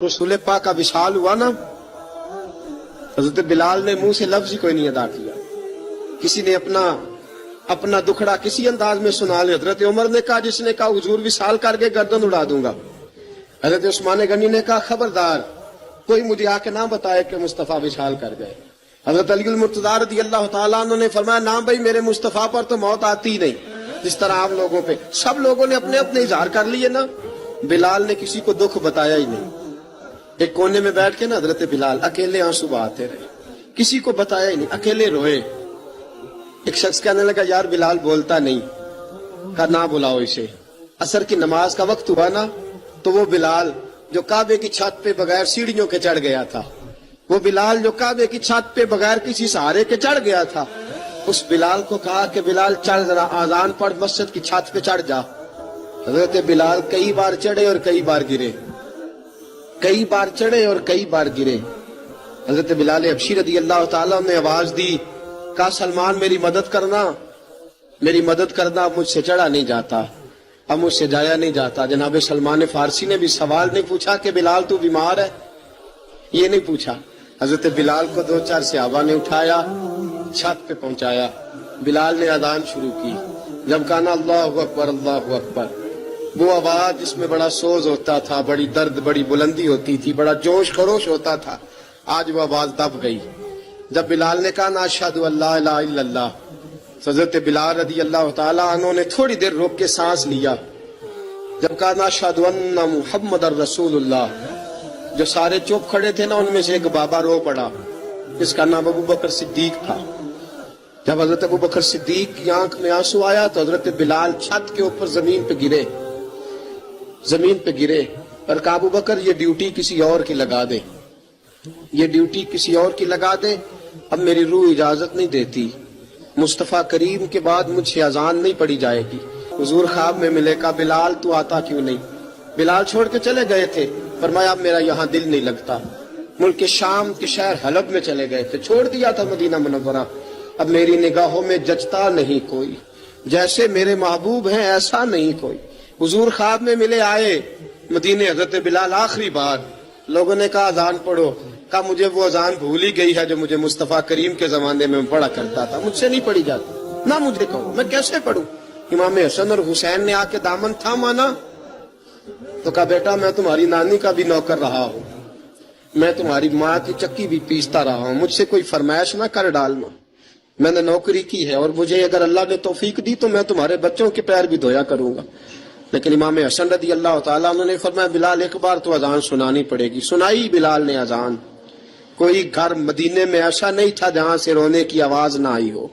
रसूल पाक का विशाल हुआ ना, हजरत बिलाल ने मुंह से लफ्ज ही कोई नहीं अदा किया। किसी ने अपना दुखड़ा किसी अंदाज में सुना लिया। हजरत उमर ने कहा, जिसने कहा हुजूर विशाल करके गर्दन उड़ा दूंगा। हजरत उस्मान गनी ने कहा, खबरदार कोई मुझे आके ना बताए कि मुस्तफा विशाल कर गए। हजरत अली मुर्तजा रज़ी अल्लाह तआला अन्हु ने फरमाया, ना भाई मेरे मुस्तफा पर तो मौत आती ही नहीं, जिस तरह आप लोगों पे। सब लोगों ने अपने अपने इजहार कर लिए ना, बिलाल ने किसी को दुख बताया ही नहीं। एक कोने में बैठ के ना हजरत बिलाल अकेले आंसू बहाते रहे, किसी को बताया ही नहीं, अकेले रोए। एक शख्स कहने लगा, यार बिलाल बोलता नहीं। कहा, ना बुलाओ इसे। असर की नमाज का वक्त हुआ ना, तो वो बिलाल जो काबे की छत पे बगैर सीढ़ियों के चढ़ गया था, वो बिलाल जो काबे की छत पे बगैर किसी सहारे के चढ़ गया था, उस बिलाल को कहा कि बिलाल चढ़ जरा, आजान पढ़, मस्जिद की छत पे चढ़ जा। हजरत बिलाल कई बार चढ़े और कई बार गिरे, कई बार चढ़े और कई बार गिरे। हजरत बिलाल हबशी रज़ी अल्लाह तआला ने आवाज दी, कहा, सलमान मेरी मदद करना, मेरी मदद करना। अब मुझसे चढ़ा नहीं जाता, अब मुझसे जाया नहीं जाता। जनाब सलमान फारसी ने भी सवाल नहीं पूछा कि बिलाल तू बीमार है, ये नहीं पूछा। हजरत बिलाल को दो चार सहाबा ने उठाया, छत पे पहुंचाया। बिलाल ने अजान शुरू की। जब कहा अल्लाहु अकबर अल्लाहु अकबर, वो आवाज जिसमें बड़ा सोज होता था, बड़ी दर्द, बड़ी बुलंदी होती थी, बड़ा जोश खरोश होता था, आज वो आवाज दब गई। जब बिलाल ने कहा, ना अशहदु अल्ला इलाहा इल्लल्लाह, हजरत बिलाल रज़ी अल्लाह तआला अन्हु ने थोड़ी देर रोक के सांस लिया। जब कहा, ना अशहदु अन्ना मुहम्मदर रसूलुल्लाह, जो सारे चुप खड़े थे ना, उनमें से एक बाबा रो पड़ा, जिसका नाम अबू बकर सिद्दीक था। जब हजरत अबू बकर सिद्दीक की आंख में आंसू आया तो हजरत बिलाल छत के ऊपर जमीन पे गिरे, जमीन पे गिरे और कहा, अबू बकर ये ड्यूटी किसी और की लगा दे, ये ड्यूटी किसी और की लगा दे। अब मेरी रूह इजाजत नहीं देती, मुस्तफा करीम के बाद मुझसे अजान नहीं पड़ी जाएगी। हुजूर ख्वाब में मिले, का बिलाल तू आता क्यों नहीं? बिलाल छोड़ के चले गए थे, फरमाया अब मेरा यहाँ दिल नहीं लगता। मुल्क के शाम के शहर हलब में चले गए थे, छोड़ दिया था मदीना मुनव्वरा। अब मेरी निगाहों में जचता नहीं कोई, जैसे मेरे महबूब हैं ऐसा नहीं कोई। हुजूर ख्वाब में मिले, आए मदीने। हजरत बिलाल आखिरी बार, लोगों ने कहा अजान पढ़ो। कहा, मुझे वो अजान भूल ही गई है जो मुझे मुस्तफा करीम के जमाने में पढ़ा करता था, मुझसे नहीं पढ़ी जाती। ना मुझे कहो, मैं कैसे पढ़ूं? इमाम हसन और हुसैन ने आके दामन थामा ना, तो कहा, बेटा मैं तुम्हारी नानी का भी नौकर रहा हूं, मैं तुम्हारी माँ की चक्की भी पीसता रहा हूं, मुझसे कोई फरमाइश ना कर डालना, मैंने नौकरी की है, और मुझे अगर अल्लाह ने तौफीक दी तो मैं तुम्हारे बच्चों के पैर भी धोया करूंगा। लेकिन इमाम हसन रज़ी अल्लाह तआला उन्होंने फरमाया, बिलाल एक बार तो अजान सुनानी पड़ेगी। सुनाई बिलाल ने अजान। कोई घर मदीने में ऐसा नहीं था जहां से रोने की आवाज ना आई हो।